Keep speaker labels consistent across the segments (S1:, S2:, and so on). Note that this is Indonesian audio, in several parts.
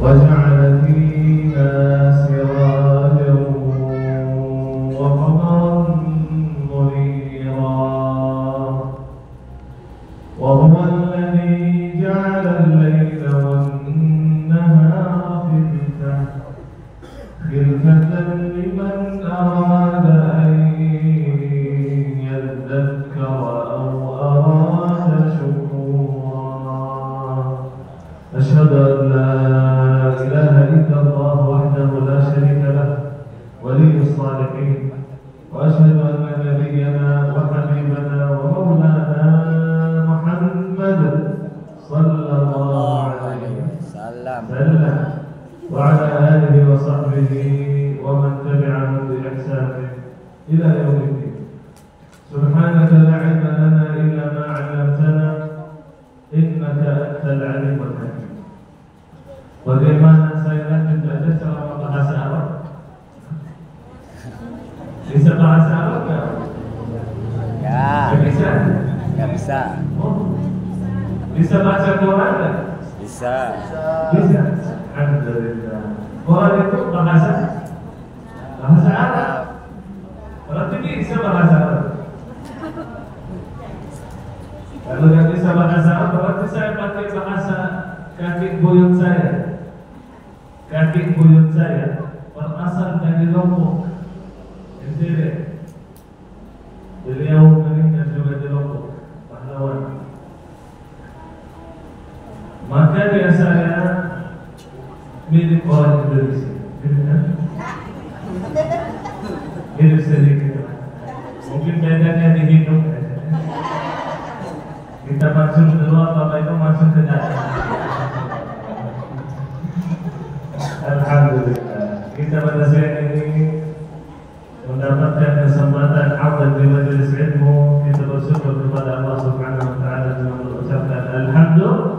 S1: وجعل فيها سراجا وقمرا منيرا وهو الذي جعل الليل والنهار خلفة لمن أراد أن يذكر أو أراد شكورا أشهد أن لا إله إلا الله وحده لا شريك له ولي الصالحين وأشهد أن نبينا وحبيبنا ومولانا محمد صلى الله عليه وسلم وعلى آله وصحبه ومن تبعهم بإحسان إلى يوم الدين. سبحانك لا علم لنا إلا ما علمتنا إنك أنت العليم الحكيم. Bagaimana saya lanjut belajar selama bahasa Arab? Bisa bahasa Arab nggak?
S2: Ya.
S1: Nggak bisa?
S2: Nggak bisa.
S1: Oh. Bisa baca Quran nggak?
S2: Bisa.
S1: Bisa. Alhamdulillah. Quran itu bahasa Arab. Berarti bisa bahasa Arab. Kalau nggak bisa bahasa Arab, berarti saya pakai bahasa kakek buyut saya. Kakek buyut saya berasal dari Lombok, NTB. Beliau meninggal juga di Lombok, pahlawan. Maka dia saya milik orang Indonesia. Mirip sedikit. Mungkin bedanya di hidung. Kita masuk dulu, Bapak Ibu masuk ke dalam. Alhamdulillah. Kita pada saat ini mendapatkan kesempatan awal di majelis ilmu. Kita bersyukur kepada Allah Subhanahu Wa Taala dengan mengucapkan Alhamdulillah.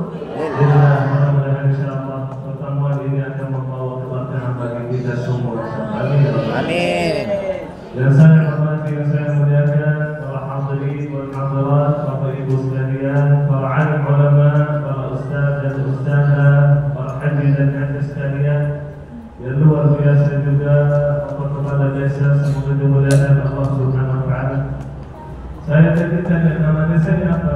S1: Mudah-mudahan insyaallah pertemuan ini akan membawa keberkahan bagi kita semua. Amin.
S2: Amin.
S1: Dan saya hormati dan saya muliakan para hadirin wal hadirat, Bapak Ibu sekalian, para alim ulama, para ustaz dan ustazah, para haji dan hajah sekalian. Yang luar biasa juga kepala desa, semoga dimuliakan Allah Subhanahu Wa Taala. Saya tadi tanya nama desanya apa?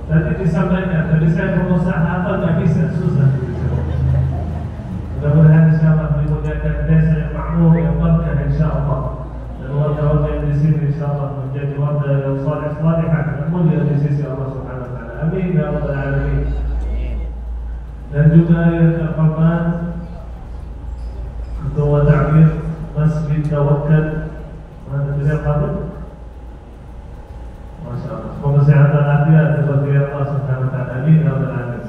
S1: Tadi disampaikan, tadi saya berusaha apa tak bisa, susah. Mudah-mudahan insyaallah dimuliakan desa yang makmur, yang berkah insyaallah. Dan warga-warga yang di sini insyaallah menjadi warga yang saleh-salehah dan mulia di sisi Allah Subhanahu Wa Taala. Amin ya rabbal alamin. Dan juga yang terhormat Ketua Ta'mir Masjid Tawakkal, mana beliau kabut? Masya Allah. Semoga kesehatan afiat kepada Allah Subhanahu Wa Taala. Amin ya rabbal alamin.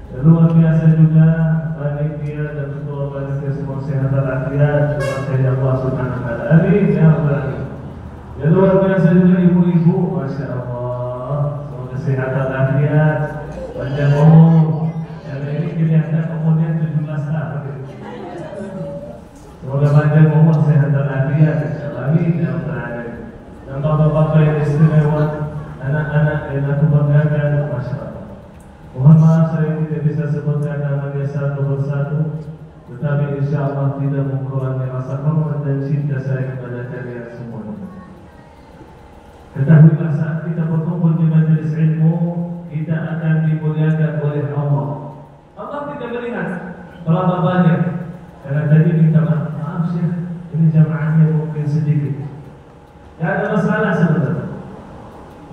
S1: Dan luar biasa juga panitia dan ketua panitia semua kesehatan afiat kepada Allah Subhanahu Wa Taala. Amin ya rabbal alamin. Dan luar biasa juga ibu-ibu, Masya Allah. Semoga kesehatan afiat, panjang umur. Yang ini kelihatan umurnya 17 tahun. Semoga panjang umur, sehat dan afiat insyaallah. Amin ya rabbal alamin. Dan bapak-bapak yang istimewa, anak-anak yang aku banggakan, Masya Allah. Mohon maaf saya tidak bisa sebutkan namanya satu persatu, tetapi insyaallah tidak mengurangi rasa hormat dan cinta saya kepada kalian semua. Ketahuilah saat kita berkumpul di majelis ilmu, kita akan dimuliakan oleh Allah. Allah tidak melihat berapa banyak. Karena tadi minta maaf Syekh, ini jamaahnya mungkin sedikit. Tidak ada masalah sebenarnya.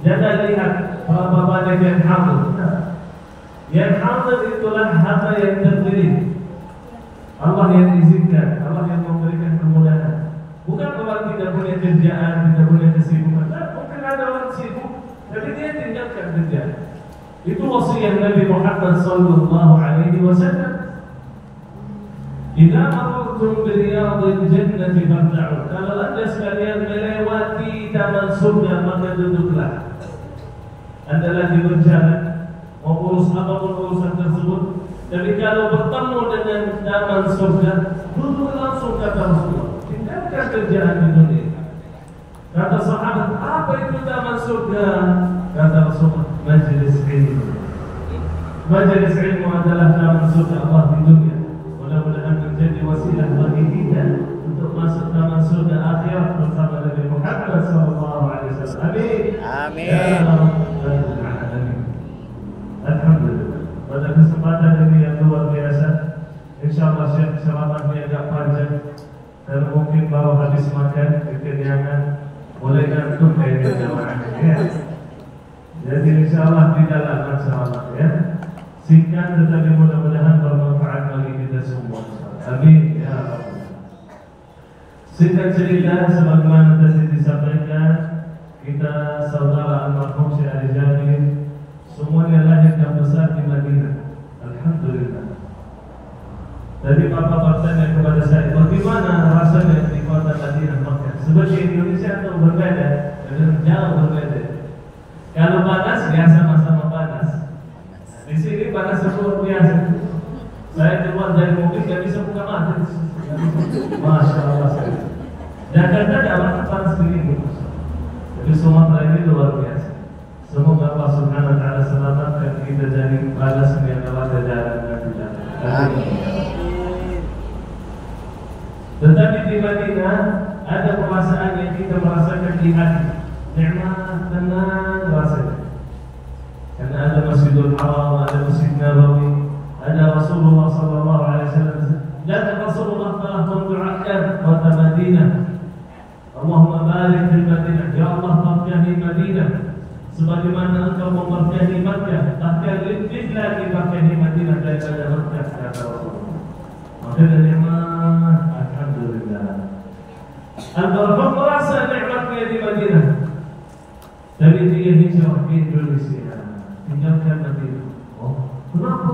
S1: Jangan lihat berapa banyak yang hadir. Yang hadir itulah hamba yang terpilih. Allah yang izinkan, Allah yang memberikan kemudahan. Bukan orang tidak punya kerjaan, tidak punya kesibukan. Nah, mungkin ada orang sibuk, tapi dia tinggalkan kerjaan. Itu wasiat Nabi Muhammad sallallahu alaihi wasallam. Idza marrtum bi riyadil jannati farta'u. Kalau Anda sekalian melewati taman surga, maka duduklah. Anda lagi berjalan, mau urus apapun urusan tersebut, tapi kalau bertemu dengan taman surga, duduk langsung kata Rasulullah. Tinggalkan kerjaan di dunia. Kata sahabat, apa itu taman surga? Kata Rasulullah, majelis ilmu. Majelis ilmu adalah taman surga Allah di dunia. kesempatan ini yang luar biasa. Insyaallah Syekh ceramahnya agak panjang dan mungkin baru habis makan kekenyangan, mulai ngantuk kayaknya jamaah ya. Jadi insyaallah tidak lama ceramah ya. Singkat tetapi mudah-mudahan bermanfaat bagi kita semua. Amin ya Rabbal. Singkat cerita sebagaimana tadi disampaikan, kita saudara almarhum Syekh Ali Jamil semuanya lahir dan besar di Madinah. Alhamdulillah. Tadi Bapak bertanya kepada saya, bagaimana rasanya di kota Madinah Makkah? Seperti Indonesia atau berbeda? Jauh berbeda. Kalau panas, ya sama-sama panas. Di sini panas luar biasa. Saya keluar dari mobil gak bisa buka mata. Masya Allah. Jakarta tidak panas begini. Jadi Sumatera ini luar biasa. Semoga Allah Subhanahu Wa Taala selamatkan kita dari balas yang lewat jalan kita. Amin. Tetapi di Madinah ada perasaan yang kita merasakan di hati, nikmat, tenang rasanya. Karena ada Masjidul Haram, ada Masjid Nabawi, ada Rasulullah Sallallahu Alaihi Wasallam. Dan Rasulullah telah mendoakan kota Madinah. Allahumma barik di Madinah, ya Allah berkahi Madinah. Sebagaimana Engkau memberkahi Makkah, bahkan lebih lagi berkahi Madinah daripada Makkah, kata Rasulullah. Maka nikmat. Alhamdulillah. Al-Barham merasa nikmatnya di Madinah. Tapi dia hijrah ke Indonesia, tinggalkan Madinah. Oh, kenapa?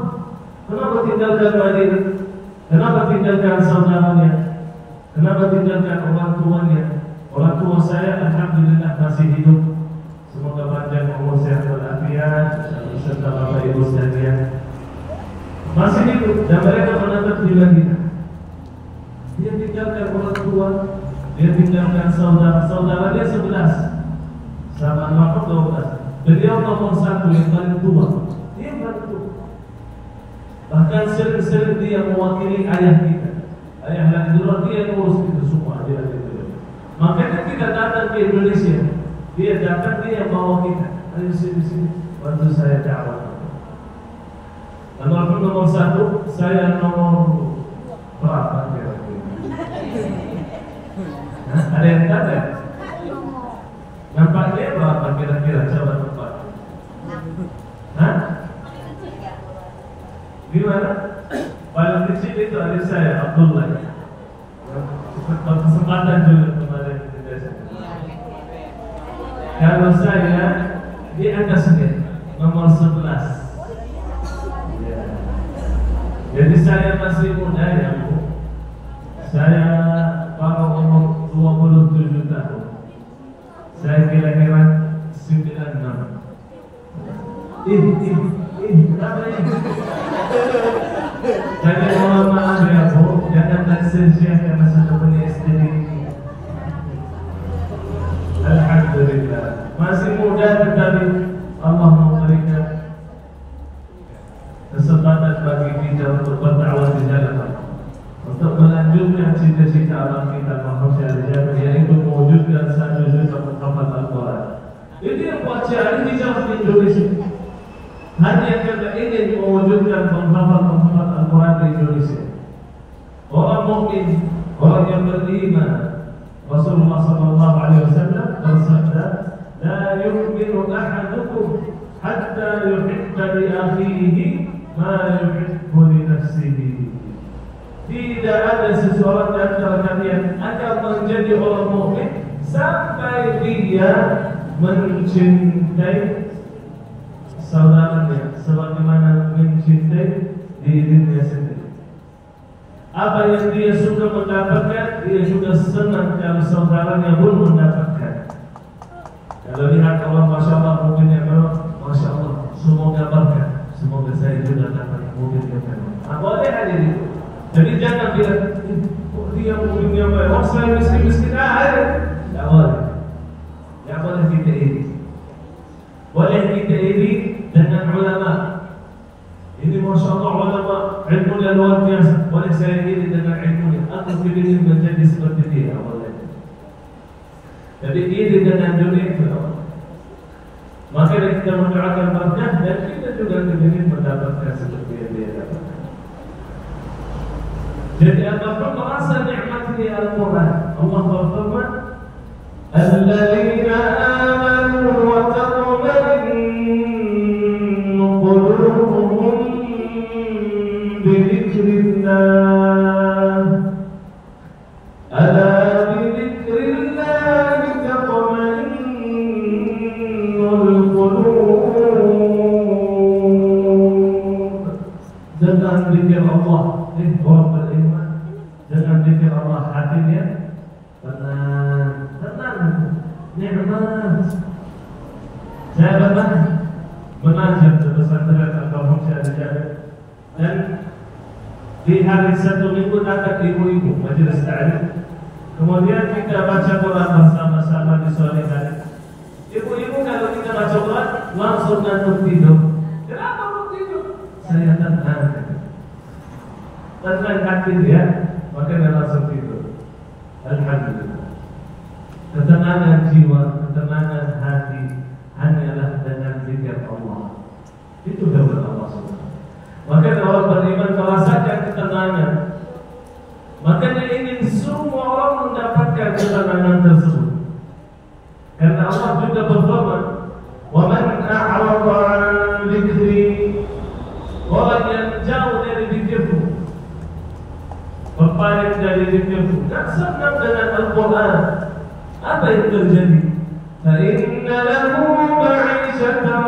S1: Kenapa tinggalkan Madinah? Kenapa tinggalkan saudaranya? Kenapa tinggalkan orang tuanya? Orang tua saya alhamdulillah masih hidup. Semoga panjang umur sehat walafiat serta Bapak Ibu sekalian. Masih hidup dan mereka menetap di Madinah. Dia tinggalkan orang tua, dia tinggalkan saudara dia 11 sama almarhum 12. Beliau nomor 1 yang paling tua. Dia paling tua. Bahkan sering-sering dia mewakili ayah kita. Ayah lagi dulu dia ngurus itu semua dia lagi dulu. Makanya kita datang ke Indonesia. Dia datang dia bawa kita. Ayo sini bantu saya dakwah. Almarhum nomor 1, saya nomor berapa kira-kira? Ada yang tanya? Nampaknya berapa kira-kira? Coba tempat. Hah? Gimana? Paling kecil itu adik saya, Abdullah. Kesempatan dulu kemarin di desa. Kalau saya di atasnya nomor 11. Jadi saya masih muda ya Bu. Saya baru umur 27 tahun. Saya kira-kira 96. Kenapa ini? Jadi mohon maaf ya Bu, jangan tersensyah karena sudah punya istri. Alhamdulillah, masih muda tetapi Allah memberikan kesempatan bagi kita untuk berdakwah di jalan Allah, untuk melanjutkan cita-cita abang kita Muhammad SAW, yaitu mewujudkan 1 juta penghafal Al-Quran. Itu yang buat Syekh di Indonesia. Hanya karena ingin mewujudkan penghafal Al-Quran di Indonesia. Orang mukmin, orang yang beriman, Rasulullah SAW bersabda, "La yu'minu ahadukum hatta yuhibba li akhihi ma yuhibbu li nafsihi." Tidak ada seseorang di antara kalian akan menjadi orang mukmin sampai dia mencintai saudaranya sebagaimana mencintai dirinya sendiri. Apa yang dia suka mendapatkan, dia juga senang kalau saudaranya pun mendapatkan. Kalau lihat orang Masya Allah mungkin Masya Allah, semoga berkah, semoga saya juga dapat mungkin yang boleh aja itu. Jadi jangan bilang dia mungkin yang baik, saya miskin ada. Tidak boleh. Tidak boleh kita ini. Boleh kita ini dengan ulama. Ini Masya Allah ulama ilmunya luar biasa. Boleh saya ini dengan ilmunya. Aku ingin menjadi seperti dia. Boleh. Jadi ini dengan dunia itu. Maka kita mendoakan berkah dan kita juga ingin mendapatkan seperti dia. Jadi apapun merasa nikmat di Al-Quran, Allah berfirman, "Alladzina amanu wa tatma'innu qulubuhum bi dzikrillah, ala bi dzikrillah tatma'innul qulub." Dengan zikir Allah, orang beriman, dengan zikir Allah hatinya tenang, nikmat. Saya pernah mengajar di pesantren Al-Fahum Syariah, dan di hari satu minggu datang ibu-ibu majelis ta'lim. Kemudian kita baca Quran bersama-sama di sore hari. Ibu-ibu kalau kita baca Quran langsung ngantuk tidur. Kenapa mau tidur? Saya tenang hati dia, maka dia langsung tidur. Alhamdulillah. Ketenangan jiwa, ketenangan hati hanyalah dengan zikir Allah. Itu dawai Allah SWT. Maka orang beriman merasakan ketenangan, maka dia ingin semua orang mendapatkan ketenangan tersebut. Karena Allah juga berfirman, "Wa man a'rada 'an dzikri", orang yang jauh dari zikirku, berpaling dari zikirku, tak senang dengan Al-Quran, apa yang terjadi? Fa inna lahu ma'isyatan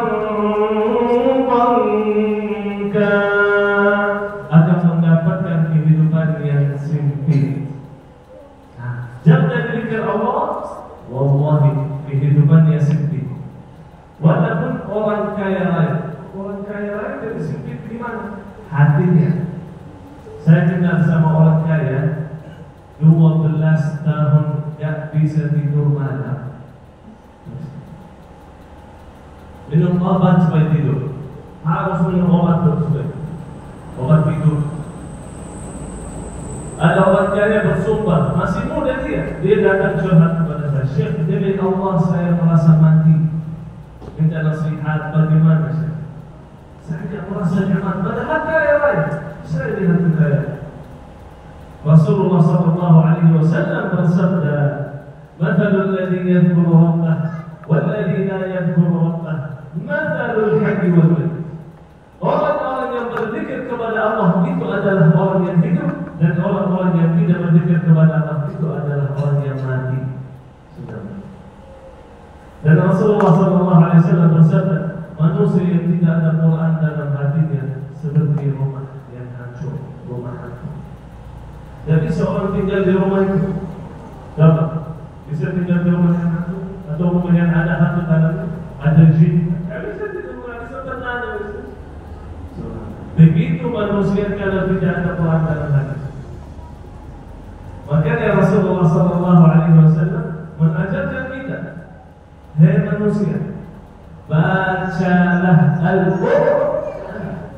S1: dhanka, akan mendapatkan kehidupan yang sempit. Jauh dari zikir Allah, wallahi kehidupan yang sempit. Walaupun orang kaya raya dari sempit di mana? Hatinya. Saya kenal sama orang kaya 12 tahun gak bisa tidur malam. Minum obat supaya tidur. Harus minum obat supaya obat tidur. Ada orang kaya bersumpah, masih muda dia datang curhat kepada saya, "Syekh, demi Allah saya merasa mati. Minta nasihat bagaimana, Syekh? Saya tidak merasa nyaman, padahal kaya raya." Saya lihat kaya. Rasulullah sallallahu alaihi wasallam bersabda, "Mathalul ladzi yadhkuru rabbah wal ladzi la yadhkuru rabbah, mathalul hayy wal mayyit." Orang-orang yang berzikir kepada Allah itu adalah orang yang hidup, dan orang-orang yang tidak berzikir kepada Allah itu adalah orang yang mati. Sudah. Dan Rasulullah sallallahu alaihi wasallam bersabda, "Manusia yang tidak ada Quran dalam hatinya seperti rumah yang hancur, rumah hancur." Jadi seorang tinggal di rumah itu, dapat bisa tinggal di rumah yang hancur atau rumah yang ada hantu dalamnya, ada jin. Bisa tidak bisa tenang. Begitu manusia kalau tidak ada Quran dalam hati. Makanya Rasulullah sallallahu alaihi wasallam mengajarkan kita, "Hei manusia, bacalah Al-Quran."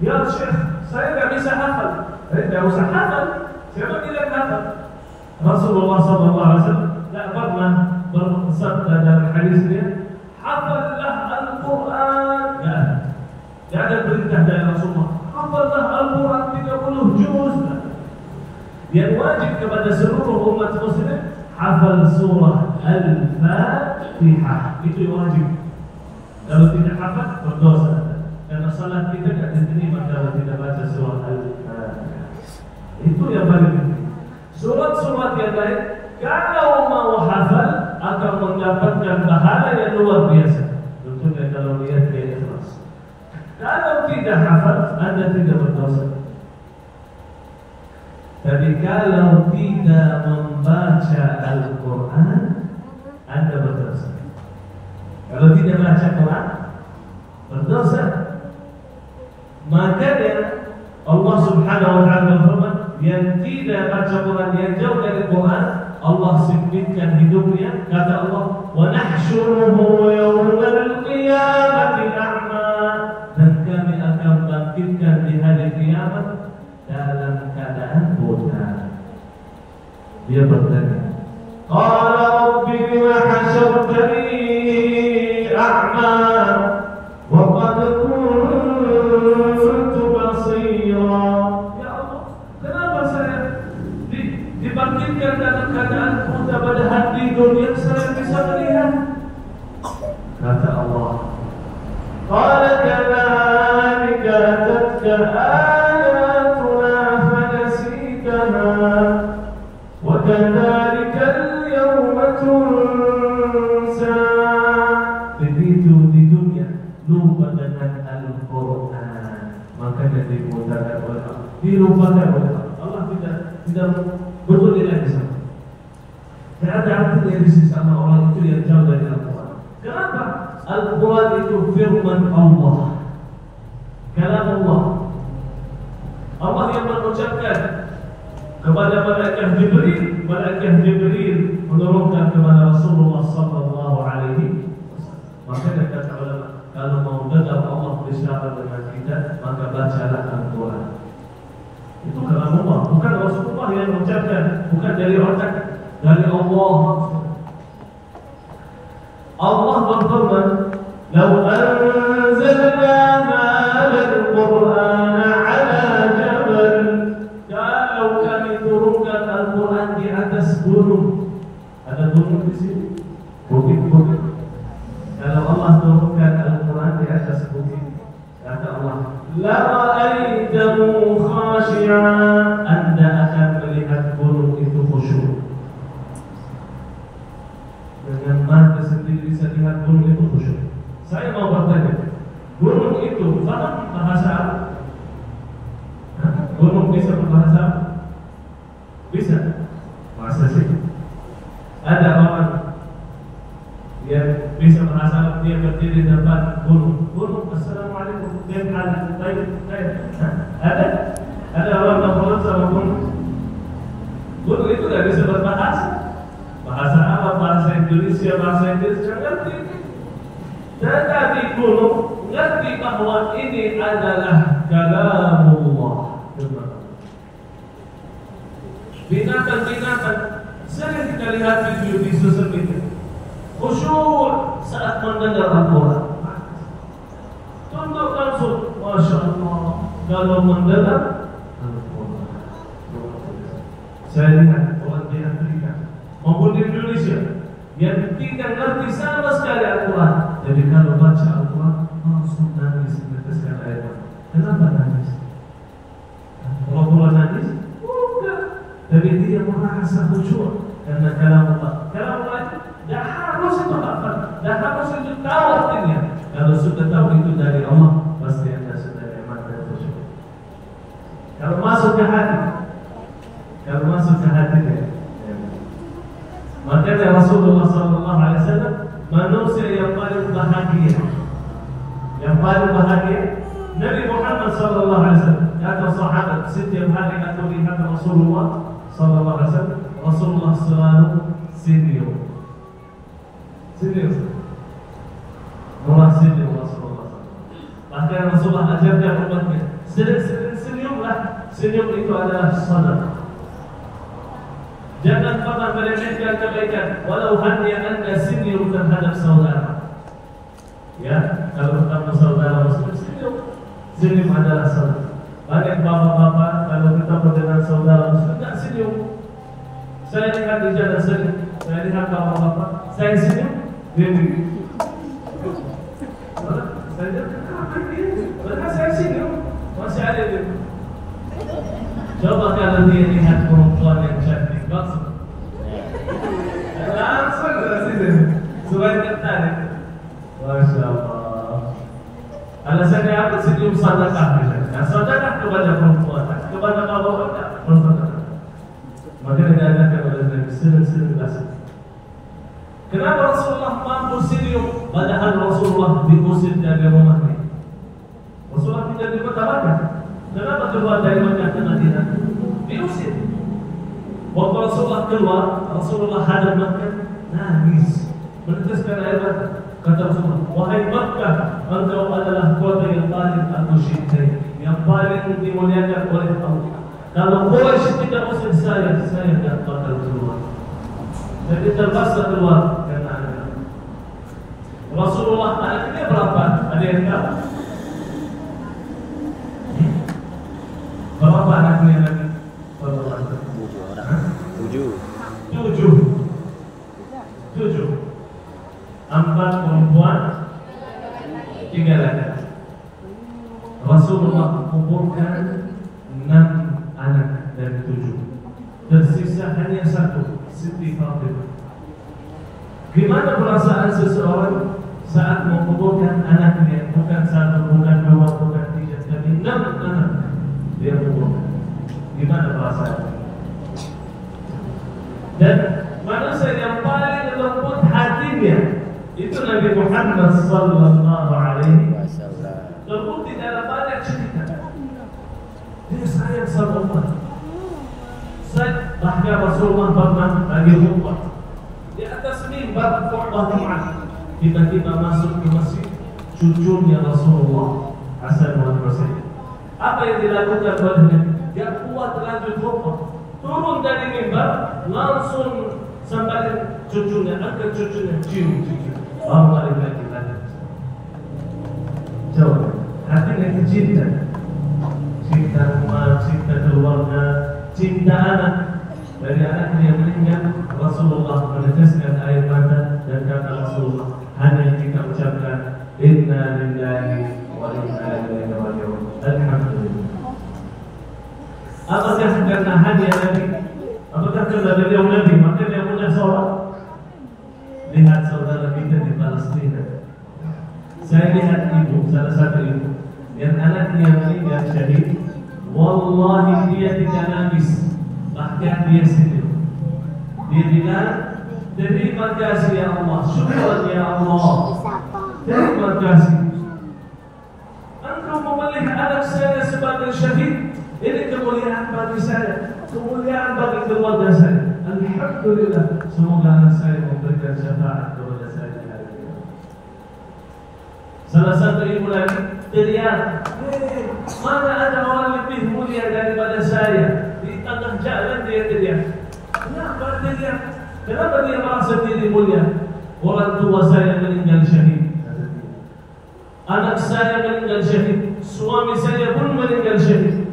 S1: Ya Syekh, saya tidak bisa hafal. Tidak usah hafal. Siapa bilang hafal? Rasulullah SAW tidak pernah bersabda dalam hadisnya, "Hafallah Al-Quran." Tidak ada perintah dari Rasulullah, "Hafallah Al-Quran 30 juz." Yang wajib kepada seluruh umat muslim, hafal surah Al-Fatihah. Itu wajib. Kalau tidak hafal, berdosa. Karena salat kita tidak diterima kalau tidak baca surah Al-Fatihah. Itu yang paling penting. Surat-surat yang lain, kalau mau hafal, akan mendapatkan pahala yang luar biasa. Tentunya kalau lihat dia ikhlas. Kalau tidak hafal, Anda tidak berdosa. Tapi kalau tidak membaca Al-Quran, Anda berdosa. Kalau tidak baca Quran, berdosa. Makanya Allah Subhanahu wa taala berfirman, yang tidak baca Quran, yang jauh dari Quran, Allah sempitkan hidupnya. Kata Allah, "Wa nahsyuruhu yawmal qiyamati a'ma." Dan kami akan bangkitkan di hari kiamat dalam keadaan buta. Dia bertanya, "Qala rabbi lima hasyartani a'ma wa qad kuntu basira." Ya Allah, آياتنا فنسيتها وكذلك اليوم تنسى. Begitu di dunia lupa dengan Al-Quran, makanya dimudahkan oleh Allah, dilupakan oleh Allah. Allah tidak berbudi lagi sama. Tidak ada artinya di sisi sama orang itu yang jauh dari Al-Quran. Kenapa? Al-Quran itu firman Allah, kalam Allah. Allah yang mengucapkan kepada malaikat Jibril menurunkan kepada Rasulullah sallallahu alaihi wasallam. Maka kata ulama, kalau mau dengar Allah berbicara dengan kita, maka bacalah Al-Quran. Itu kalam Allah, bukan Rasulullah yang mengucapkan, bukan dari otak, dari Allah. Allah berfirman, "Lau anzalna hadzal Qur'ana 'ala jabal." Kalau kami turunkan Al-Quran di atas gunung. Ada gunung di sini, bukit-bukit. Kalau Allah turunkan Al-Quran di atas bukit, kata Allah, "La ra'aitahu khashi'an." Anda akan melihat gunung itu khusyuk. Dengan mata sendiri bisa lihat gunung itu khusyuk. Saya mau bertanya, gunung itu faham bahasa Arab? Gunung bisa berbahasa Arab? Bisa? Masa sih? Ada orang yang bisa bahasa Arab, dia berdiri di depan gunung. Gunung, assalamualaikum. Dia berada, baik. Ada orang yang berada sama gunung. Gunung itu tidak bisa berbahasa. Bahasa Arab, bahasa Indonesia, bahasa Inggris, ngerti. Tetapi gunung ngerti bahwa ini adalah kalamullah. Binatang-binatang sering kita lihat video di sosial media, khusyuk saat mendengar Al-Quran. Tunduk langsung, Masya Allah, kalau mendengar Al-Quran. Saya lihat orang di Afrika maupun di Indonesia yang tidak ngerti sama sekali Al-Quran, jadi kalau baca Al-Quran langsung nangis meneteskan air mata. Kenapa nangis? Kalau nangis, bukan. Tapi dia merasa khusyuk karena kalam Allah. Kalam Allah itu dah harus itu hafal, dah harus itu tahu artinya. Kalau sudah tahu itu dari Allah, pasti anda sudah nikmat dan khusyuk. Kalau masuk ke hati, makanya Rasulullah SAW manusia yang paling bahagia, Nabi Muhammad SAW kata sahabat, setiap hari aku lihat Rasulullah SAW, Rasulullah selalu senyum. Murah senyum Rasulullah SAW. Bahkan Rasulullah ajarkan umatnya, sering-sering senyumlah. Senyum itu adalah sadaqah. Jangan pernah meremehkan kebaikan, walau hanya anda senyum terhadap saudara. Ya, kalau ketemu saudara muslim senyum. Senyum adalah sadaqah. Banyak bapak-bapak kalau kita dengan saudara muslim tidak senyum. Saya lihat di jalan senyum, saya lihat bapak-bapak, saya senyum, dia begitu. Saya lihat kenapa ini? Karena saya senyum, masih ada dia. Coba kalau dia lihat perempuan yang cantik, langsung dari sini, supaya tertarik. Masya Allah. Alasannya apa? Senyum sedekah. Nah, sedekah kepada perempuan, kepada bapak-bapak, bersedekah. Maka diadakan oleh Nabi sering-sering kasih. Kenapa Rasulullah mampu senyum, padahal Rasulullah diusir dari rumahnya? Rasulullah tidak di kota Makkah. Kenapa keluar dari Makkah ke Madinah? Diusir. Waktu Rasulullah keluar, Rasulullah hadap Makkah, nangis, meneteskan air mata. Kata Rasulullah, wahai Makkah, engkau adalah kota yang paling aku cintai, yang paling dimuliakan oleh Allah. Kalau Quraisy tidak usir saya tidak bakal keluar. Jadi terpaksa keluar karena anak. Rasulullah anaknya berapa? Ada yang tahu? Berapa anaknya lagi? Berapa?
S2: 7 orang.
S1: 7. 4 perempuan, 3 laki. Rasulullah umur menguburkan 6 anak dari 7. Tersisa hanya 1, Siti Fatimah. Gimana perasaan seseorang saat menguburkan anaknya? Bukan 1, bukan 2, bukan 3, tapi 6 anak dia kuburkan. Gimana perasaan? Dan manusia yang paling lembut hatinya itu Nabi Muhammad sallallahu alaihi wasallam. Lembut di dalam banyak cerita. Dia sayang sama umat. Bahkan Rasulullah pernah lagi khutbah di atas mimbar khutbah Jumat, tiba-tiba masuk ke masjid cucunya Rasulullah, Hasan wal Husain. Apa yang dilakukan olehnya? Dia kuat lanjut khutbah, turun dari mimbar, langsung sampai cucunya, angkat cucunya, cium cucu. Allah lagi lanjut. Coba, hatinya itu cinta, cinta umat, cinta keluarga, cinta anak. Dari anaknya yang meninggal, Rasulullah meneteskan air mata dan kata Rasulullah, hanya kita ucapkan Inna lillahi wa inna ilaihi raji'un. Alhamdulillah. Apakah karena hadiah Nabi? Apakah karena beliau Nabi maka dia punya sholat? Lihat saudara kita di Palestina. Saya lihat ibu, salah satu ibu yang anaknya meninggal syahid. Wallahi dia tidak nangis, bahkan dia sedih. Dia bilang, terima kasih ya Allah, syukur ya Allah, terima kasih. Engkau memilih anak saya sebagai syahid. Ini kemuliaan bagi saya, kemuliaan bagi keluarga saya. Alhamdulillah, semoga anak saya memberikan syafaat kepada saya. Salah satu ibu lagi teriak, mana ada orang lebih mulia daripada saya? Di tengah jalan dia teriak. Kenapa teriak? Kenapa dia merasa diri mulia? Orang tua saya meninggal syahid, anak saya meninggal syahid, suami saya pun meninggal syahid.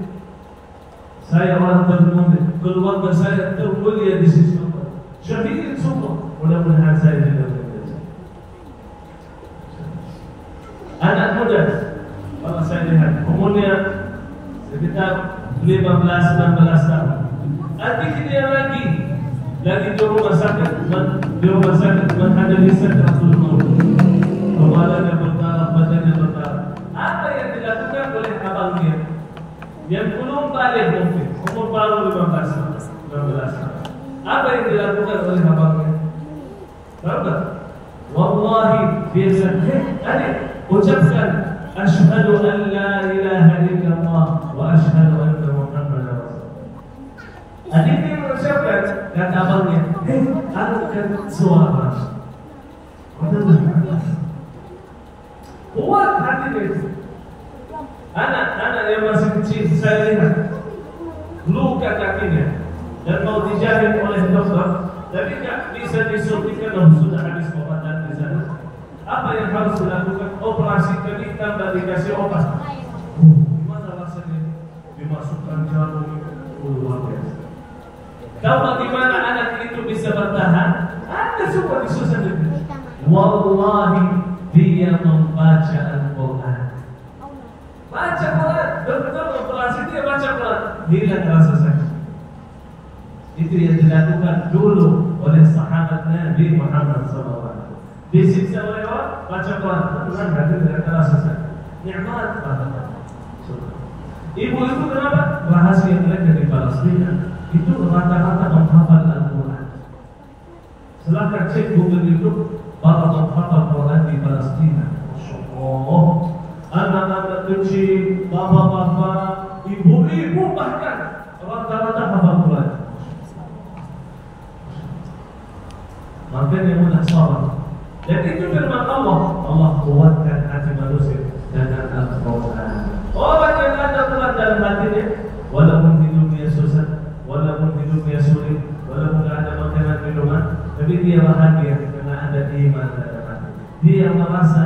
S1: Saya orang termulia, keluarga saya termulia di sisi Allah. Syahid semua. Mudah-mudahan saya juga meninggal. Anak muda, kalau saya lihat umurnya sekitar 15-16 tahun. Adik dia lagi di rumah sakit, menghadapi sakratul maut. Kepalanya berdarah, badannya berdarah. Apa yang dilakukan oleh abangnya? Yang belum balik mungkin, umur baru 15 tahun. Apa yang dilakukan oleh abangnya? Tahu tak? Wallahi dia bilang, adik, ucapkan asyhadu an la ilaha illallah wa asyhadu anna Muhammadar Rasulullah. Adik dia mengucapkan, kata abangnya, angkat suara. Kuat hati dia. Anak-anak yang masih kecil saya lihat luka kakinya dan mau dijahit oleh dokter, tapi tak bisa disuntikan dan sudah habis obatan di sana. Apa yang harus dilakukan? Operasi kaki tambah dikasih obat. Gimana rasanya? Dimasukkan jarum, luar biasa. Tahu bagaimana anak itu bisa bertahan? Ada semua disusah itu. Wallahi dia membaca Al-Quran. Baca Quran, betul operasi dia baca Quran, hilang rasa sakit. Itu yang dilakukan dulu oleh sahabat Nabi Muhammad SAW. Disiksa oleh orang, baca Quran, hilang tidak rasa sakit. Nikmat banget. Ibu itu kenapa? Rahasia mereka di Palestina itu rata-rata menghafal Al-Quran. Silahkan cek Google itu para menghafal Quran di Palestina. Masya Allah. Anak-anak kecil, bapak-bapak, ibu-ibu bahkan rata-rata hafal Quran. Makanya mudah sabar. Dan itu firman Allah. Allah kuatkan hati manusia dengan Al-Quran. Orang yang ada Quran dalam hatinya, walaupun hidupnya susah, walaupun hidupnya sulit, walaupun tidak ada makanan minuman, tapi dia bahagia karena ada iman dalam hati. Dia merasa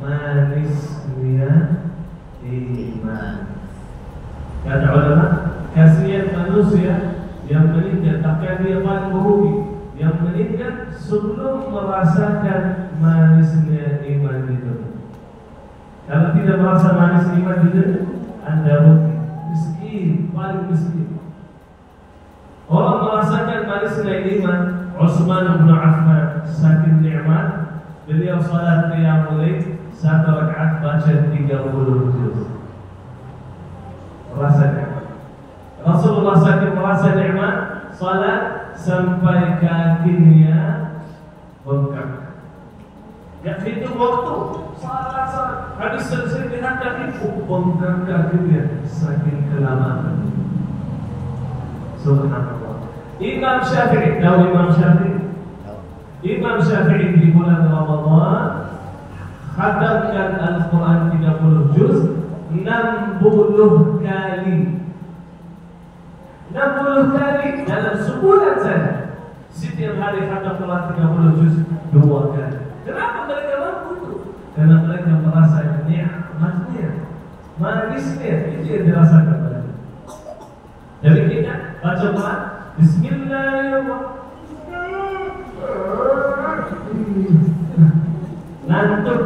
S1: manisnya iman. Kata ulama, kasihan manusia yang meninggal, bahkan dia paling merugi, yang meninggal sebelum merasakan manisnya iman itu. Kalau tidak merasa manis iman itu, Anda rugi. paling miskin. Orang merasakan manisnya iman. Utsman bin Affan saking nikmat, beliau salat qiyamul lail 1 rakaat baca 30 juz. Rasakan. Rasulullah saking merasa nikmat, salat sampai kakinya bengkak. Gak hitung waktu, salat habis selesai dengan kaki bengkak kakinya saking kelamaan. Subhanallah. Imam Syafi'i, tahu Imam Syafi'i? Imam Syafi'i di bulan Ramadan khatamkan Al-Quran 30 juz 60 kali. 60 kali dalam sebulan saja. Setiap hari khatam Quran 30 juz 2 kali. Kenapa mereka mampu itu? Karena mereka merasa nikmatnya, manisnya itu yang dirasakan mereka. Jadi kita baca Quran Bismillahirrahmanirrahim. Ngantuk,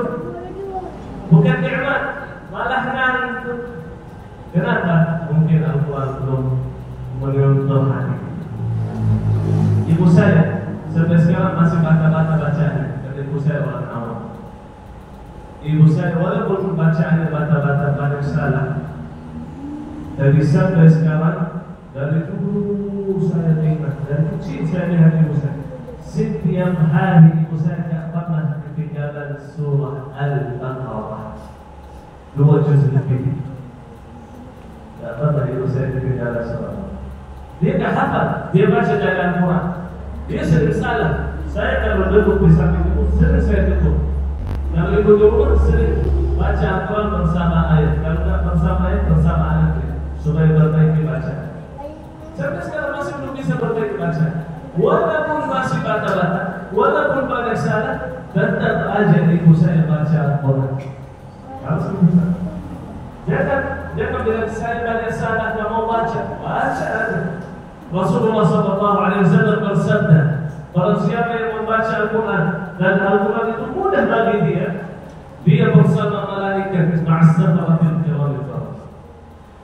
S1: bukan nikmat, malah ngantuk. Kenapa? Mungkin Al-Quran belum menyentuh hati. Ibu saya sampai sekarang masih baca-baca bacaan. Kata ibu saya orang awam. Ibu saya walaupun bacaannya baca-baca banyak salah, dari sampai sekarang, dari dulu saya ingat, dari kecil saya lihat ibu saya. Setiap hari ibu saya tidak pernah ketinggalan surah Al-Baqarah 2 juz lebih. Tidak pernah ibu saya ketinggalan surah. Dia tidak hafal, dia baca dari Al-Quran. Dia sering salah. Saya kalau duduk di samping ibu, sering saya duduk. Kalau ibu di rumah sering baca Al-Quran bersama ayat. Kalau tidak bersama ayat, bersama anak supaya berbaiki bacaan. Sampai sekarang masih belum bisa berbaiki bacaan. Walaupun masih bata-bata, walaupun banyak salah, tetap aja ibu saya baca Al-Quran. Harus bisa. Jangan bilang saya banyak salah, tidak mau baca. Baca aja. Rasulullah SAW bersabda, barang siapa yang membaca Al-Quran dan Al-Quran itu mudah bagi dia bersama malaikat ma'as-sabaratil kiramil bararah.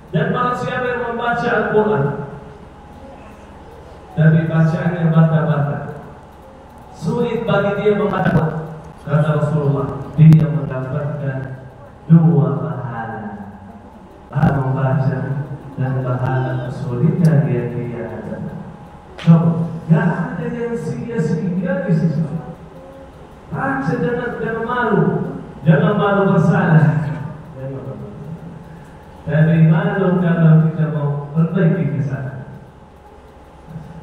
S1: Dan barang siapa yang membaca Al-Quran tapi bacaannya bata-bata, sulit bagi dia membaca, kata Rasulullah, dia mendapatkan 2 pahala. Pahala membaca dan pahala kesulitan dia hadapi. Coba, gak ada yang sia-sia di sisi. Baca jangan malu, jangan malu bersalah. Dari malu kalau kita mau perbaiki kesalahan.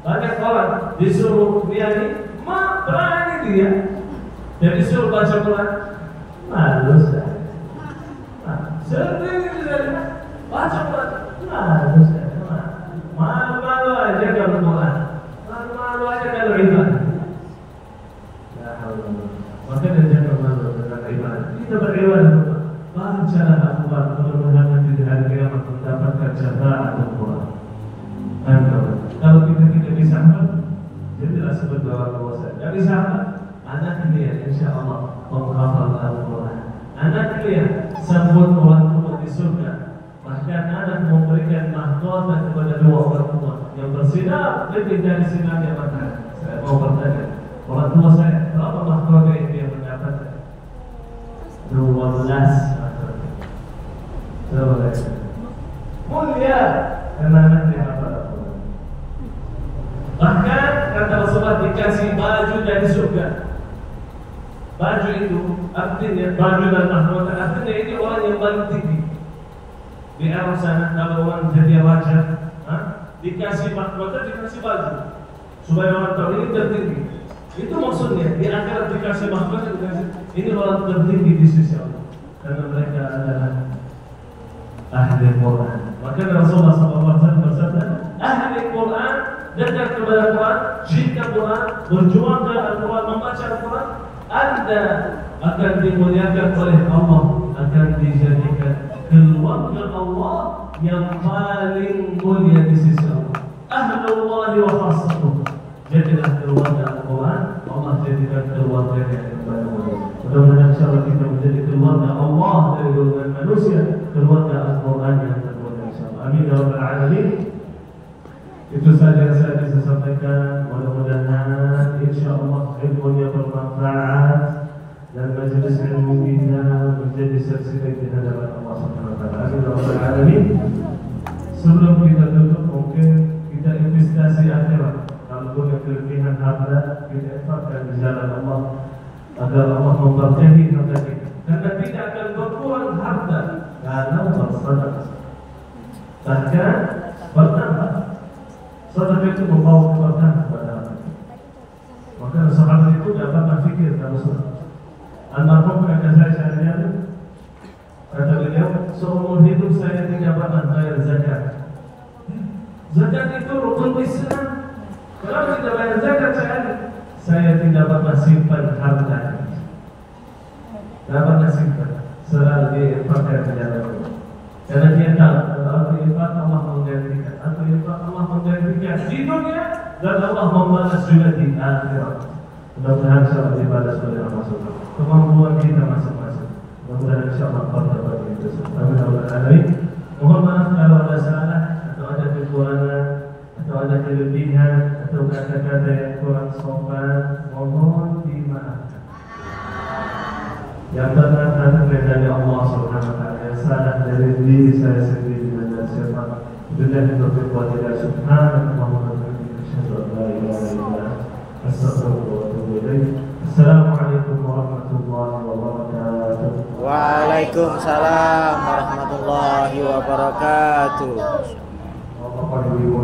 S1: Banyak orang disuruh dia ini, berani dia. Jadi disuruh baca Quran, malu saya. Sering dia baca Quran, malu saya. Malu aja kalau Quran, malu aja kalau ibadah. Ya Allah, maka jangan malu tentang ibadah. Kita beribadah, bacalah Al-Quran, mudah-mudahan di hari kiamat mendapatkan syafaat Al-Quran. Kalau kita tidak bisa hafal, jadilah seperti orang puasa. Tidak bisa hafal, anak dia insya Allah menghafal Al-Quran. Anak dia sambut orang tua di surga. Bahkan anak memberikan mahkota kepada 2 orang tua yang bersinar lebih dari sinarnya matahari. Saya mau bertanya, orang tua saya berapa mahkota yang dia mendapatkan? 12 mahkota. Mulia karena anak dia hafal. Bahkan kata Rasulullah dikasih baju dari surga. Baju itu artinya baju dan mahkota, artinya ini orang yang paling tinggi. Di Arab sana kalau orang jadi raja, dikasih mahkota, dikasih baju supaya orang tahu ini tertinggi. Itu maksudnya di akhirat dikasih mahkota, dikasih ini orang tertinggi di sisi Allah karena mereka adalah ahli Quran. Maka Rasulullah SAW bersabda, ahli Quran dekat kepada Quran, cinta Quran, berjuang dengan Al-Quran, membaca Al-Quran, Anda akan dimuliakan oleh Allah, akan dijadikan keluarga Allah yang paling mulia di sisi Allah. Ahlullah wa khasatuh. Jadilah keluarga Al-Quran, Allah jadikan keluarga yang paling mulia. Mudah-mudahan insyaallah kita menjadi keluarga Allah dari golongan manusia, keluarga Al-Quran yang termulia insyaallah. Amin ya rabbal alamin. Itu saja yang saya bisa sampaikan. Mudah-mudahan insyaallah ilmunya bermanfaat dan majelis ilmu kita menjadi saksi di hadapan Allah Subhanahu wa taala. Amin ya rabbal alamin. Sebelum kita tutup, mungkin kita investasi akhirat. Kalau punya kelebihan harta, kita infakkan di jalan Allah agar Allah memberkahi harta kita. Karena tidak akan berkurang harta kalau bersedekah. Bahkan bertambah. Sedekah itu membawa keberkahan kepada harta. Maka sahabat itu tidak pernah fikir kalau sedekah. Almarhum kakak saya sehari-hari kata beliau, seumur hidup saya tidak pernah bayar zakat. Zakat itu rukun Islam. Kalau tidak bayar zakat saya tidak pernah simpan harta. Tidak pernah simpan. Selalu diinfakkan di jalan Allah. Karena dia tahu kalau infak Allah menggantikan, atau infak Allah menggantikan di dunia dan Allah membalas juga di akhirat. Mudah-mudahan insyaallah dibalas oleh Allah Subhanahu. Kemampuan kita masing-masing. Mudah-mudahan insyaallah berdapat itu. Amin ya rabbal alamin. Mohon maaf kalau ada salah atau ada kekurangan atau ada kelebihan atau kata-kata yang kurang sopan, mohon dimaafkan. Yang benar dari Allah Subhanahu wa taala, yang salah dari diri saya sendiri dan dari siapa. Billahi taufiq wa hidayah. Subhanallah wa bihamdihi, asyhadu an la ilaha illa anta, astaghfiruka wa atubu ilaik. Assalamualaikum warahmatullahi wabarakatuh.
S2: Waalaikumsalam warahmatullahi wabarakatuh.
S3: Bapak Ibu,